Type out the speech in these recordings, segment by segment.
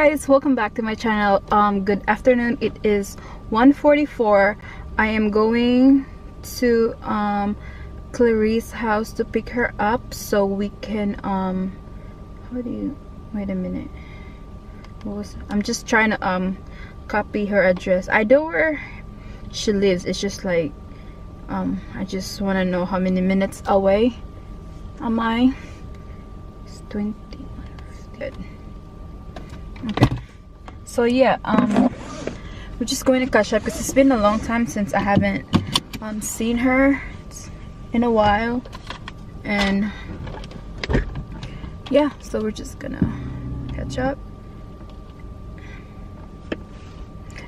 guys, welcome back to my channel. Good afternoon. It is 1:44. I am going to Clarice's house to pick her up so we can wait a minute. I'm just trying to copy her address. I know where she lives. It's just like I just want to know how many minutes away am I. It's 21. Good. Okay, so yeah, we're just going to catch up because it's been a long time since I haven't seen her in a while, and yeah, so we're just gonna catch up,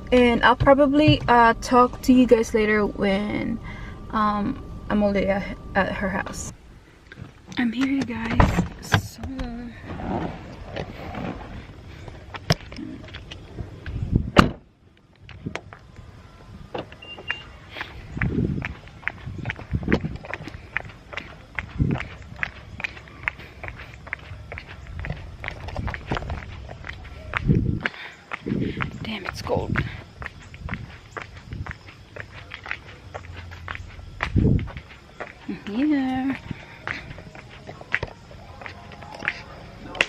and I'll probably talk to you guys later when I'm already at her house. I'm here, guys. So damn, it's cold. Yeah.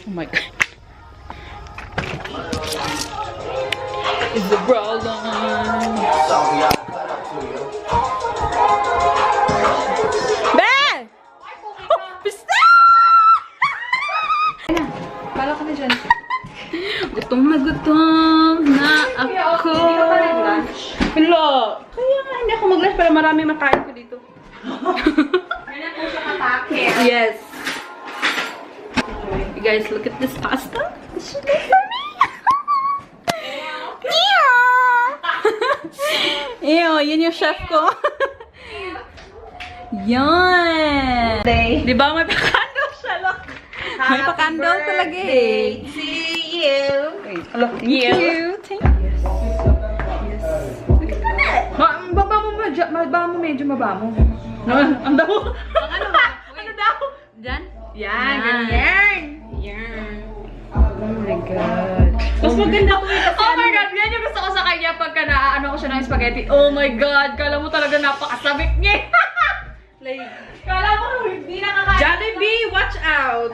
Oh my god. Is the problem? Ben! Oh, pista! Kala ka na dyan. Gutom na ako. Hindi ka pa nag-lunch? Hello! Kaya nga, hindi ako mag-lunch para marami makain ko dito. Kailan po siya katake? Yes. You guys, look at this pasta. She made for me. Ew, yun yung chef ko. Yan. Di ba may pakandol siya, look. May pakandol talaga eh. See you. Wait, look, thank you. Thank you. Yes. Look at that. Baba mo, medyo maba mo. Ang daw. Ano ba? Ano daw? Diyan? Yan, ganyan. Yan. Oh my god. Mas maganda ko yun kasi oh my god, yan yung gusto ko sa kanya pagka naaano ko siya ng spaghetti. Oh my god, kala mo talaga napakasabik niya. like, Kala mo hindi nakakain. Jollibee, watch out!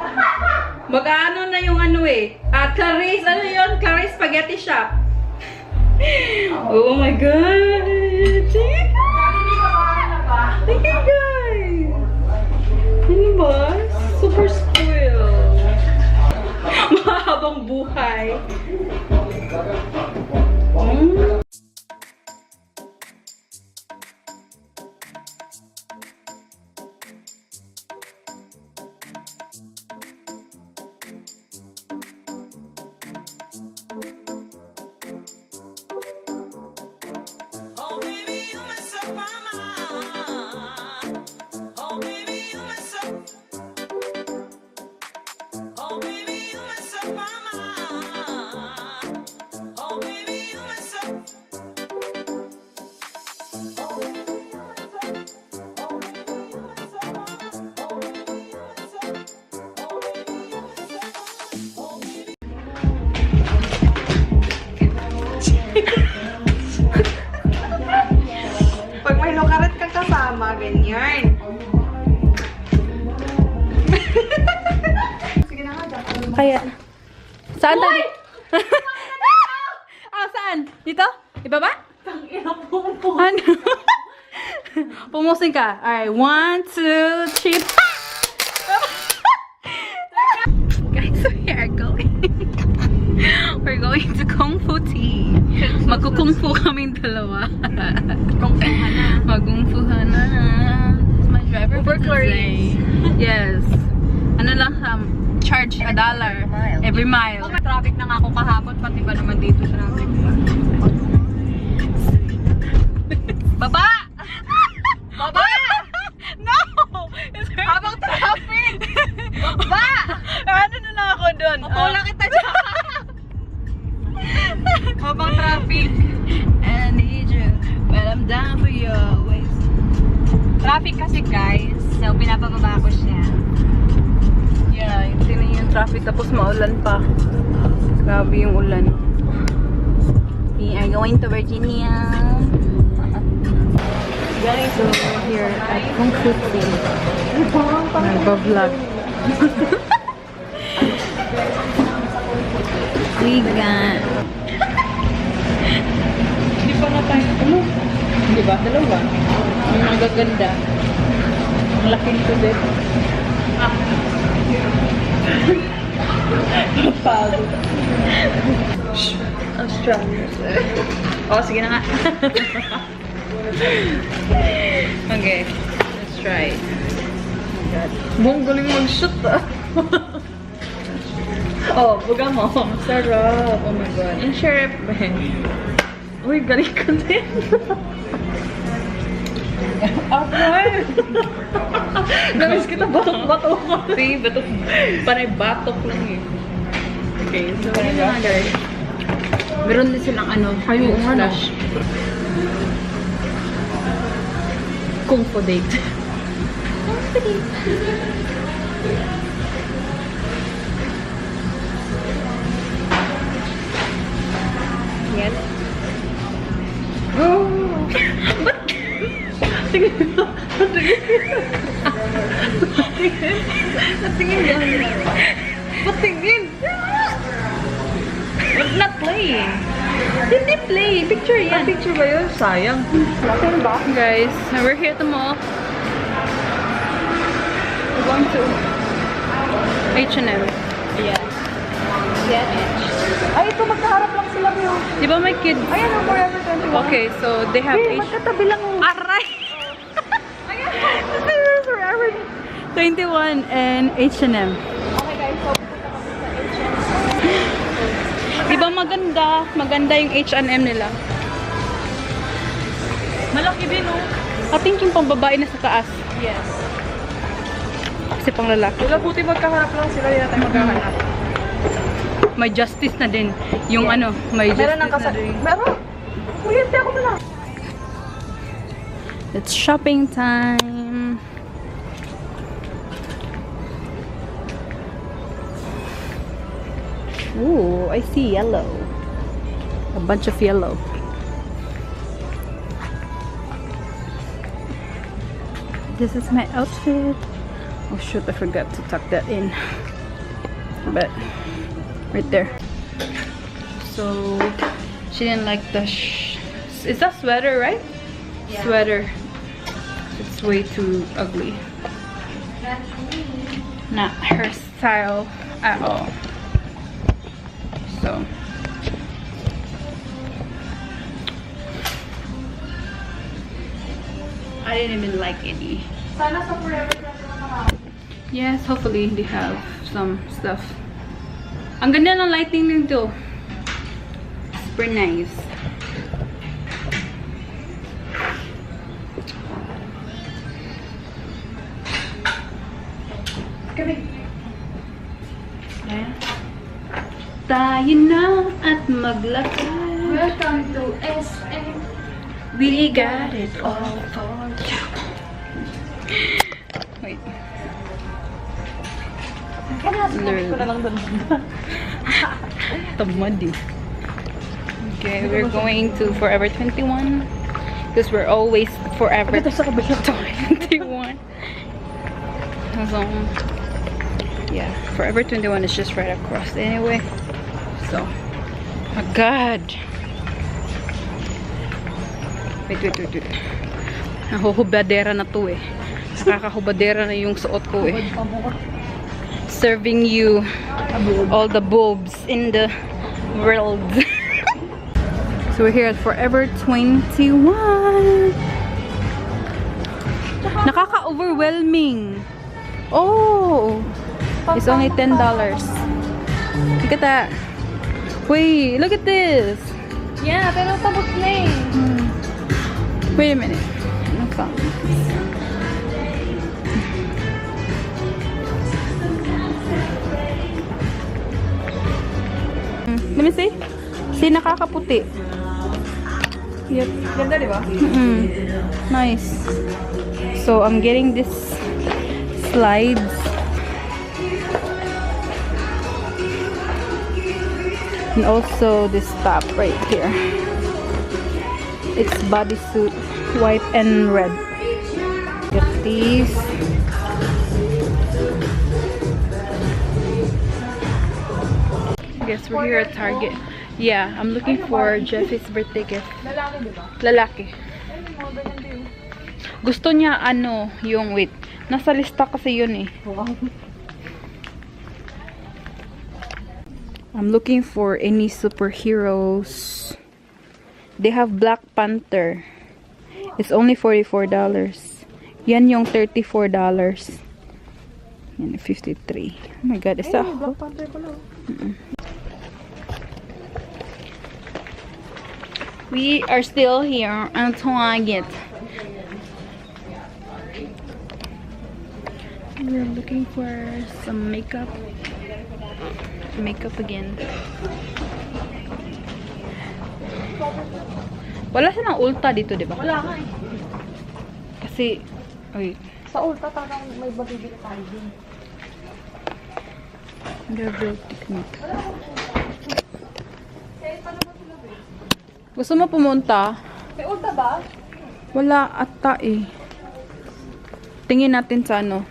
Mag-ano na yung ano eh. Clarice, ano yun? Clarice Spaghetti Shop. Oh my god. Thank you guys. Ano ba? Super spoiled. Mahabang buhay. Pag may lukarat kang kasama, ganyan. Sige na nga, Kaya. Saan tayo? Saan? Dito? Ibaba? Ano? Pumusing ka. Alright, 1, 2, 3. Guys, we are going. We're going to Kung Fu Tea. Magkukung fu kaming dalawa. Magkungfuhan na. My driver for today. Yes. Ano lang, charge $1 every mile. Traffic na nga ako kahapon, pati ba naman dito traffic pa. Baba! Baba! No! Habang traffic! Baba! Ano na lang ako doon? Mapula kita dyan! Habang traffic. I need you, but I'm down for you always. Traffic kasi guys, so pinapababa ko siya. Yeah, yung tingnan yung traffic tapos maulan pa. Grabe yung ulan. We are going to Virginia. So, here at Kung Fu Tea. Nagba-vlog. We got... Hindi pa na tayo. Ano? Hindi ba? Dalawa. Ang magaganda. Ang laki nito din. Pagod. Australians. Oh, sige na nga. Okay, let's try. Oh my God. Buong galing mag-shoot ah. Oh, buga mo. Sarap. Oh my God. Yung syrup. Uy, galing ka din. Okay. Namiss kita batok-batok. See, batok. Panay batok lang eh. Okay, so Panay batok. Meron din silang ano, Yung ano? slash. Kung fu date. Yes. Oh! Tingin mo. Tingin mo. Patingin. It's not playing. Hindi play. Picture yan. Picture ba yun? Sayang. Saan ba? Guys, we're here at the mall. We're going to H&M. Yes. Yes. Ay, ito magkaharap lang sila mo. Di ba may kids? Ayan ang Forever 21. Okay, so they have Hey, magkatabi lang. Aray! This is Forever 21 and H&M. Okay guys, so pupunta kami sa H&M. Di ba maganda? Maganda yung H&M nila. Malaki din, no? I think yung pambabae na sa taas. Yes. Kasi pang lalaki. Wala, buti magkaharap lang sila. Hindi na tayo magkaharap. May justice na din. Yung ano, may justice Meron ng na din. Meron? Kuya, hindi ako na. It's shopping time. Ooh, I see yellow. A bunch of yellow. This is my outfit. Oh shoot, I forgot to tuck that in. But right there. So she didn't like the is that sweater, right? Yeah. Sweater. It's way too ugly. Not her style at all. So I didn't even like any. Sana sa Forever 21 naman. Yes, hopefully they have some stuff. Ang ganda ng lighting nito. Super nice. Kami. Ayan. Tayo na at maglakad. Welcome to SM. We got it all for you. Wait. Ko na lang doon. Tamad eh. Okay, we're going to Forever 21 because we're always Forever 21. So, yeah, Forever 21 is just right across anyway. So, oh God. Wait. Nahuhubadera na to eh. Nakakahubadera na yung suot ko eh. Serving you all the bulbs in the world. So we're here at Forever 21. Nakaka-overwhelming. Oh, it's only $10. Look at that. Wait, look at this. Yeah, pero tapos na eh. Wait a minute. Okay. Let me see. See, nakakaputi. Yep. Ganda, di ba? Nice. So, I'm getting this slides. And also this top right here. It's bodysuit, white and red. Get these. I guess we're here at Target. Yeah, I'm looking for Jeffy's birthday gift. Lalaki, diba? Lalaki. Gusto niya ano, yung wait. Nasa lista kasi yun eh. Wow. I'm looking for any superheroes. They have Black Panther. It's only $44. Yan yung $34. Yan, 53. Oh my god, is that Black Panther pala. We are still here at Target. We're looking for some makeup. Makeup again. Wala silang Ulta dito, di ba? Wala nga eh. Kasi, wait. Sa Ulta talagang may babibili tayo din. Level technique. Gusto mo pumunta? May Ulta ba? Wala ata eh. Tingin natin sa ano.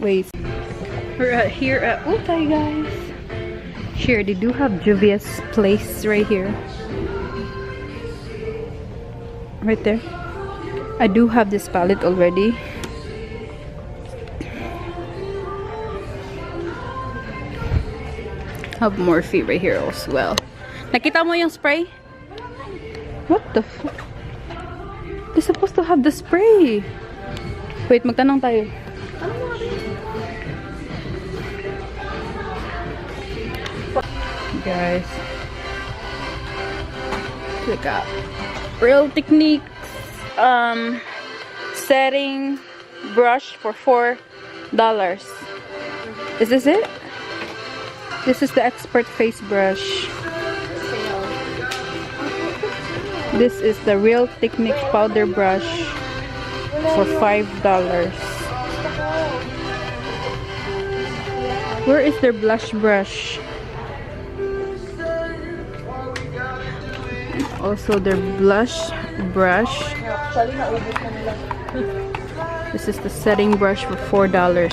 Wait. We're here at Ulta, guys. Here, they do have Juvia's Place right here. Right there. I do have this palette already. Have Morphe right here as well. Nakita mo yung spray? What the fuck? They're supposed to have the spray. Wait, magtanong tayo. Guys, look up Real Techniques setting brush for $4. Is this it? This is the expert face brush. This is the Real Technique powder brush for $5. Where is their blush brush? Also their blush brush. Actually, naubos na nila. This is the setting brush for $4.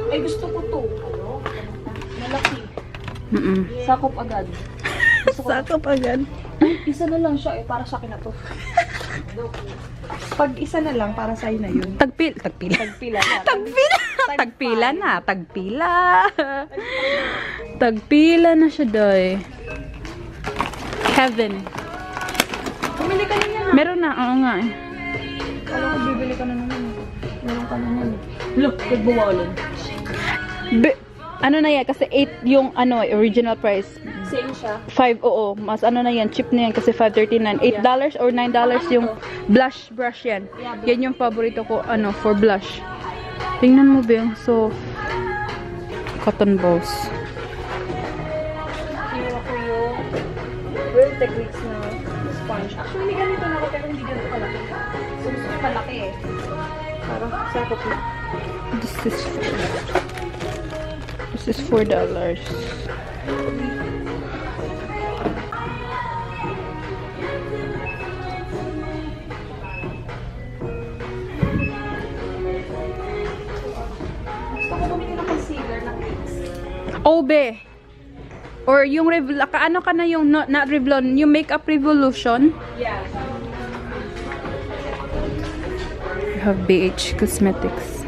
Ay, gusto ko to. Ano? Malaki. Sakop agad. Sakop agad. Isa na lang siya eh. Para sa akin na to. Pag isa na lang, para sa'yo na yun. Tagpila na. Tagpila na. Tagpila na. Tagpila. Tagpila na siya, doy. Heaven. Bumili ka na yan. Meron na. Oo nga eh. Alam ko, bibili ka na naman. Meron ka na naman. Look, nagbawalan. Ano na yan? Kasi 8 yung ano, original price. Same siya. 5, oo. Mas ano na yan. Cheap na yan kasi $5.39. $8 or $9 yung blush brush yan. Yan yung paborito ko, ano, for blush. Tingnan mo ba yung soft cotton balls. Kinuha ko yung Real Techniques na sponge. Actually, ganito na ako pero hindi ganito kalaki. So, gusto ko malaki eh. Para sakop na. This is $4. Gusto ko bumili ng concealer na Kicks. Obe. Or yung ano ka na yung not Revlon, yung Makeup Revolution. Yeah. You have BH Cosmetics.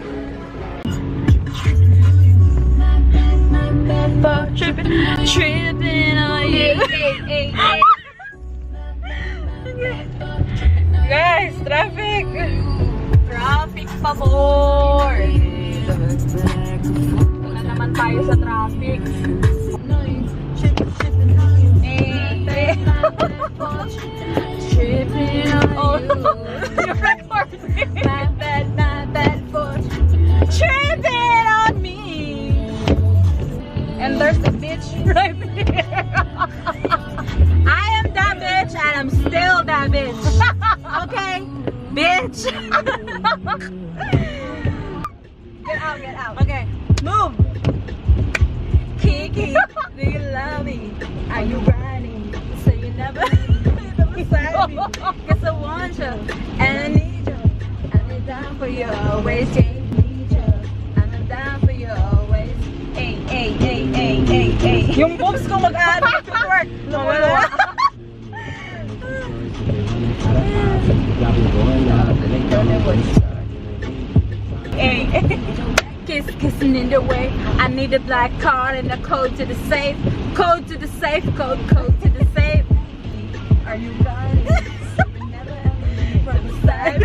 Tripping on you. Guys, traffic. Traffic pa more. Wala naman tayo sa traffic. Tripping on you. You're recording. My bad for tripping on me. And there's a bitch right here. I am that bitch and I'm still that bitch. Okay? Bitch. Get out, get out. Okay. Move. Kiki. Do you Are you riding? So you never beside me. Cause I want you and I need you. And I'm down for you always. Need you. And I'm down for you always. Hey, hey, hey, hey, hey, hey. Yung boobs ko mag-ano to work. Lumuluwa. Hey, kissing in the way. I need a black card and a code to the safe. Code to the safe. Code to the safe. Are you got it? Never ever leave from the side.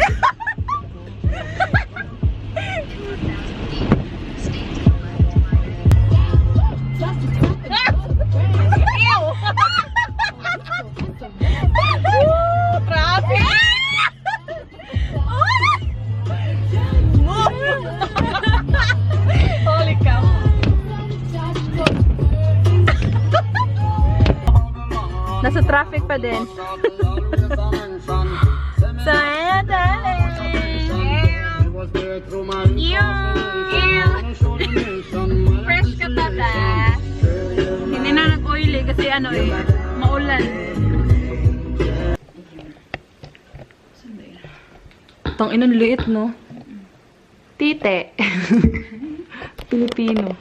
Nasa traffic pa din. So, ayan, darling. Fresh ka pa ba? Hindi na nag-oily kasi ano eh, maulan. Tang inang liit, no? Tite. Pilipino.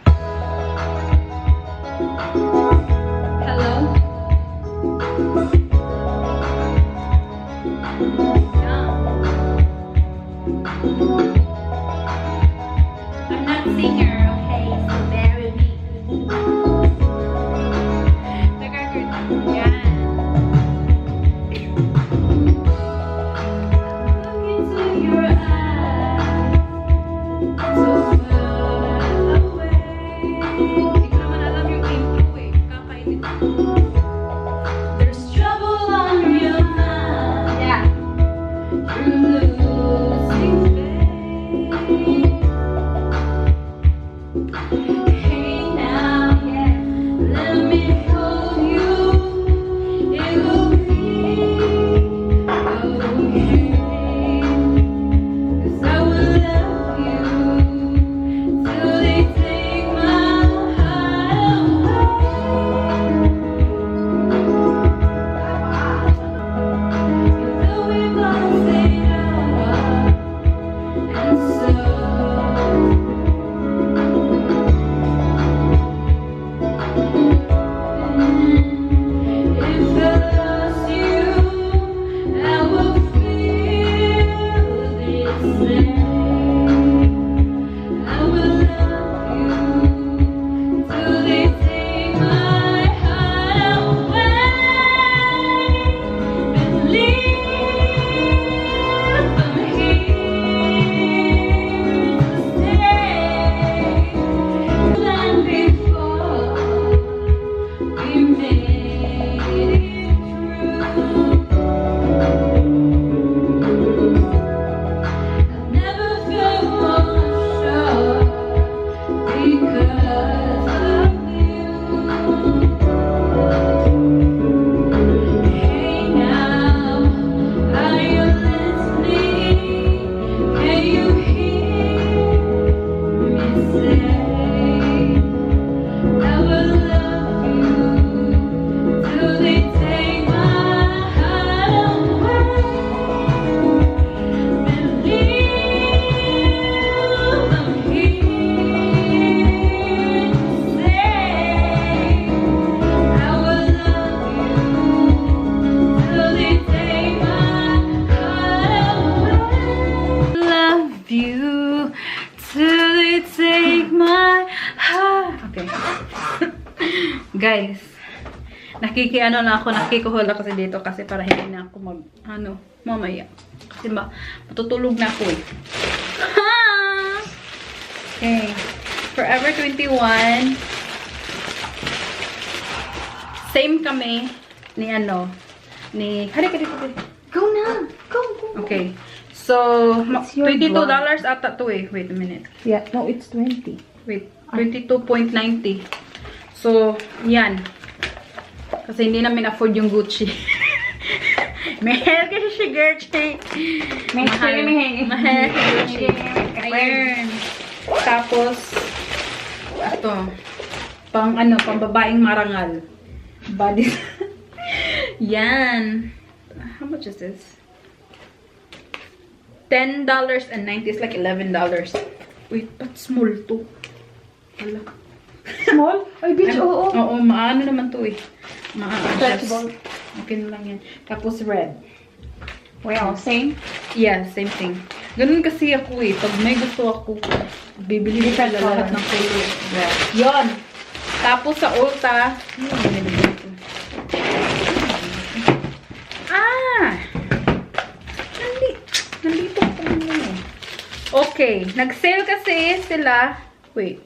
Hello? I'm not a singer, okay? So bear with me. Yeah. Look into your eyes, so far away. Hindi ko naman alam yung intro eh. Kakainin. There's trouble on your mind. Yeah. You're losing faith. Hey now, yeah, let me hold you. It will be okay. 'Cause I will love you till they take my heart away. Though we've lost it all, and so if I lost you, I will feel the same. I will love you till they take my heart away and leave from here to stay. Than before, we made it through. I've never felt more sure because of you. Hey now, are you listening? Can you hear me say, I will love you till they take my heart away and leave them here to stay. I will love you till they take my heart away. Love you till they take my heart. Okay. Guys, nakikiano na ako, nakikuhula kasi dito kasi para hindi na ako mamaya. Kasi matutulog na ako eh. Okay. Forever 21. Same kami ni halika dito. Go na! Go! Okay. So, $22 ata to eh. Wait a minute. Yeah, no, it's 20. Wait, 22.90. So, yan. Kasi hindi namin afford yung Gucci. Mahal kasi si Gucci. Mahal si Gucci. Ayun. Tapos, ito. Pang babaeng marangal. body. Yan. How much is this? $10.90. It's like $11. Wait, that's small too. Hala. Small? Ay, bitch, oo. Oo, maano naman to eh. Stretchable. Okay na lang yan. Tapos red. Wow, same? Yeah, same thing. Ganun kasi ako eh. Pag may gusto ako, bibili ko Different lahat color. ng color. Yeah. Yun. Tapos sa Ulta, nandito ko muna. Okay. Nag-sale kasi sila. Wait.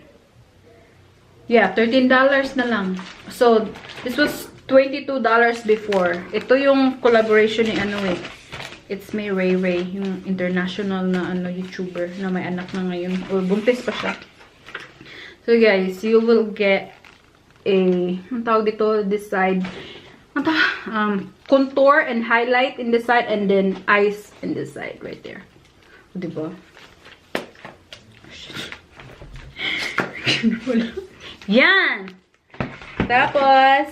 Yeah, $13 na lang. So, this was $22 before. Ito yung collaboration ni ano eh. It's May Ray Ray, yung international na ano YouTuber na may anak na ngayon. Or buntis pa siya. So guys, you will get a, ang tawag dito, this side, contour and highlight in this side, and then eyes in this side, right there. Diba? Yan! Tapos,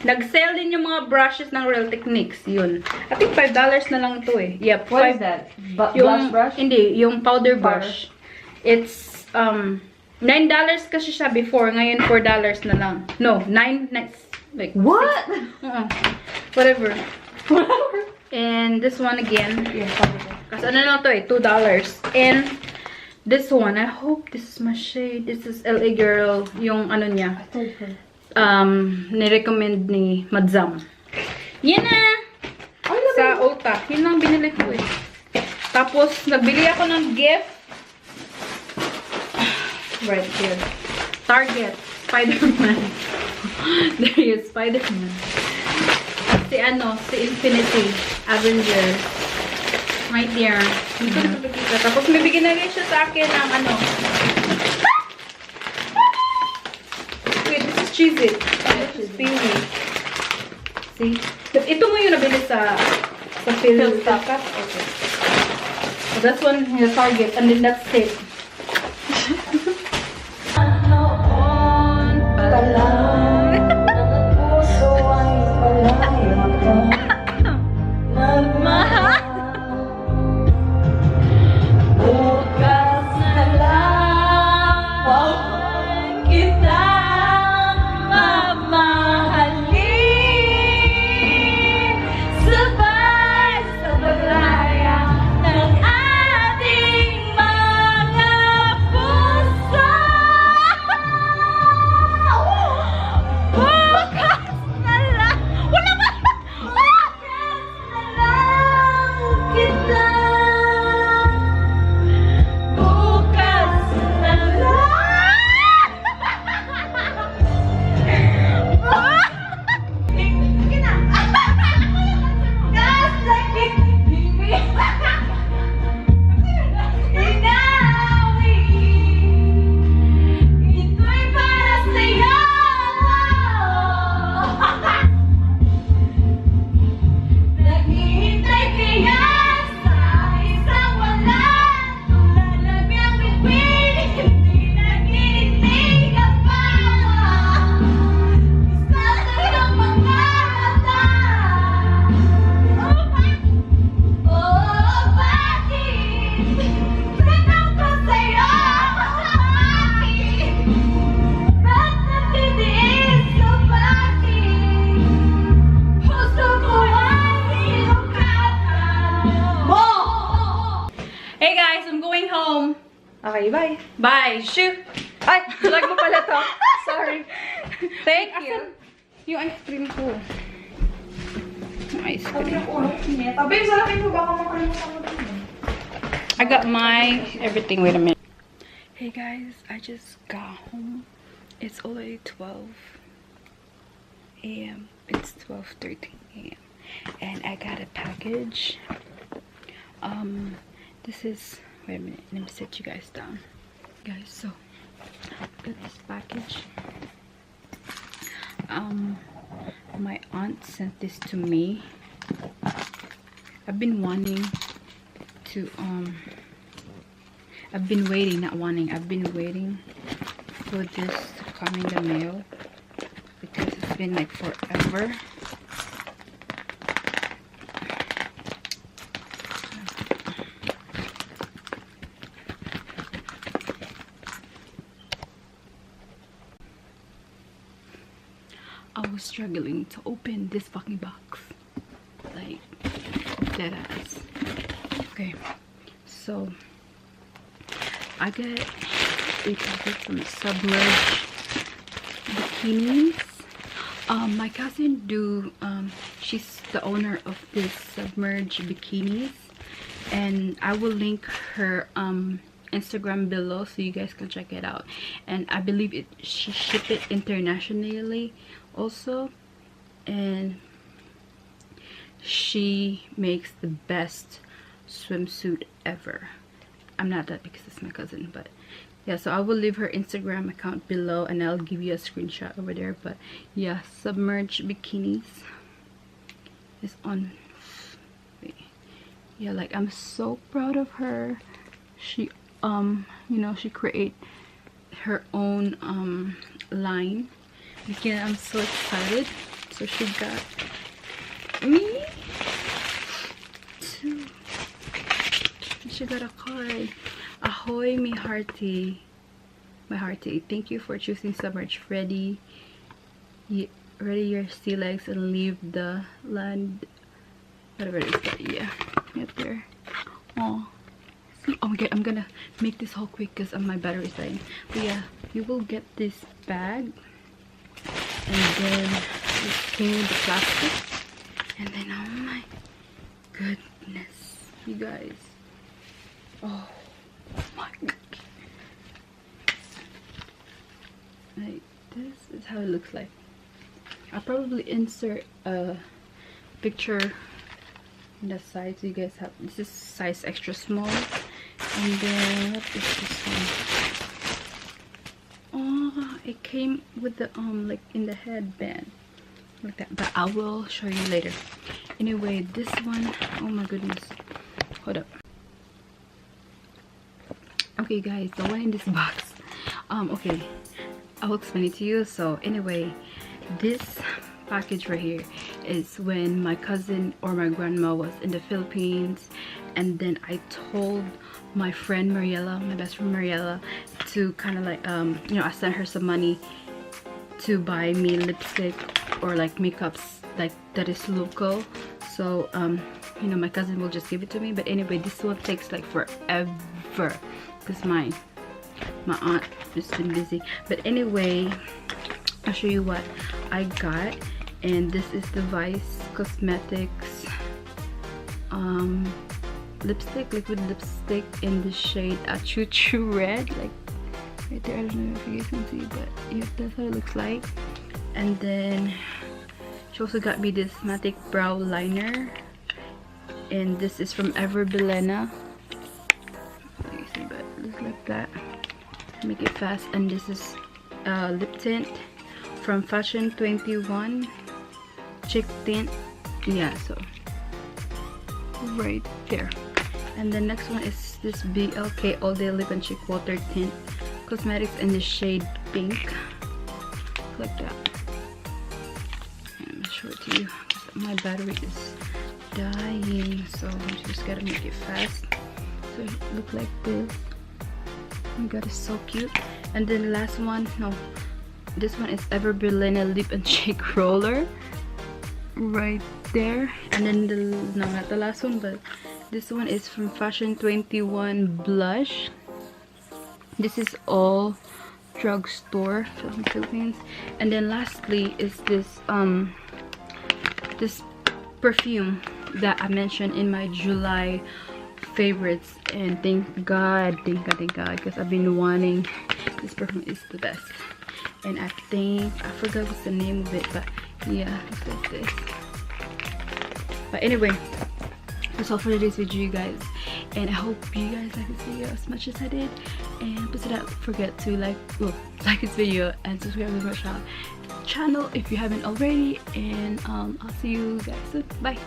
nag-sale din yung mga brushes ng Real Techniques. Yun. I think $5 na lang to eh. Yep. What is that? Yung, Blush brush? Hindi, yung powder brush. It's, $9 kasi siya before. Ngayon, $4 na lang. No, like, What? Whatever. And this one again. Yeah, Kasi ano na to eh, $2. And this one, I hope this is my shade. This is LA Girl, yung ano niya. Nirecommend ni Madzam. Yan na! Sa Ulta. Yun lang binili ko eh. Tapos, nagbili ako ng gift. Right here. Target. Spider-Man. There is Spider-Man. Si ano, si Infinity Avenger. Right there. Dito na pagkikita. Tapos may bigyan na rin siya sa akin ng ano. Wait, this is Cheez-It. This is Pingy. See? Ito mo yung nabili sa Philstop. Okay. So that's one in the Target. And then that's it. Okay, bye. Bye. Shoo. Ay, vlog mo pala to. Sorry. Thank you. Yung ice cream ko. Yung ice cream ko. Babe, salamin mo. Baka makalimutan mo din. I got my everything. Wait a minute. Hey guys, I just got home. It's already 12 a.m. It's 12:13 a.m. and I got a package. This is, wait a minute, let me set you guys down. Guys, so I got this package. My aunt sent this to me. I've been wanting to I've been waiting for this to come in the mail because it's been like forever. I was struggling to open this fucking box, like dead ass. Okay, so I got a package from Submerge Bikinis. My cousin she's the owner of this Submerge Bikinis, and I will link her Instagram below so you guys can check it out. And I believe she shipped it internationally also, and she makes the best swimsuit ever. I'm not that because it's my cousin, but yeah, so I will leave her Instagram account below and I'll give you a screenshot over there. But yeah, Submerge Bikinis is on. Yeah, like I'm so proud of her. She you know, she create her own line. Again, I'm so excited. So she got me too. She got a card. Ahoy, my hearty. Thank you for choosing Submerge. Ready your sea legs and leave the land. Whatever it is that, yeah. Right there. Oh. Oh my god, I'm gonna make this whole quick because my battery's dying. But yeah, you will get this bag. And then it came with the plastic. And then, oh my goodness, you guys. Oh my god. Like, this is how it looks like. I'll probably insert a picture in the side so you guys have. This is size extra small. And then what is this one? Oh, it came with the like in the headband like that, but I will show you later. Anyway, this one, oh my goodness, hold up. Okay guys, the one in this box, okay, I will explain it to you. So anyway, this package right here is when my cousin or my grandma was in the Philippines, and then I told my friend Mariella, my best friend Mariella, to kind of like you know, I sent her some money to buy me lipstick or like makeups like that is local. So you know, my cousin will just give it to me. But anyway, this one takes like forever because my aunt has been busy. But anyway, I'll show you what I got. And this is the Vice Cosmetics lipstick, liquid lipstick in the shade Choo Choo Red, like right there. I don't know if you guys can see, but yeah, that's how it looks like. And then she also got me this matte brow liner, and this is from Ever Belena. You see, but it looks like that. Make it fast. And this is lip tint from Fashion 21 Chick Tint. Yeah, so right there. And the next one is this BLK All Day Lip and Cheek Water Tint Cosmetics in the shade Pink, like that. I'm gonna show it to you. My battery is dying, so I just gotta make it fast. So it look like this. Oh my god, it's so cute. And then the last one, no, this one is Ever Belena Lip and Cheek Roller, right there. And then no, not the last one, but this one is from Fashion 21 Blush. This is all drugstore from the Philippines. And then lastly is this this perfume that I mentioned in my July favorites, and thank God, because I've been wanting this perfume. Is the best. And I think I forgot what's the name of it, but yeah, it's like this. But anyway, that's all for today's video, you guys, and I hope you guys like this video as much as I did. And please don't forget to like this video and subscribe to my channel if you haven't already. And I'll see you guys soon. Bye.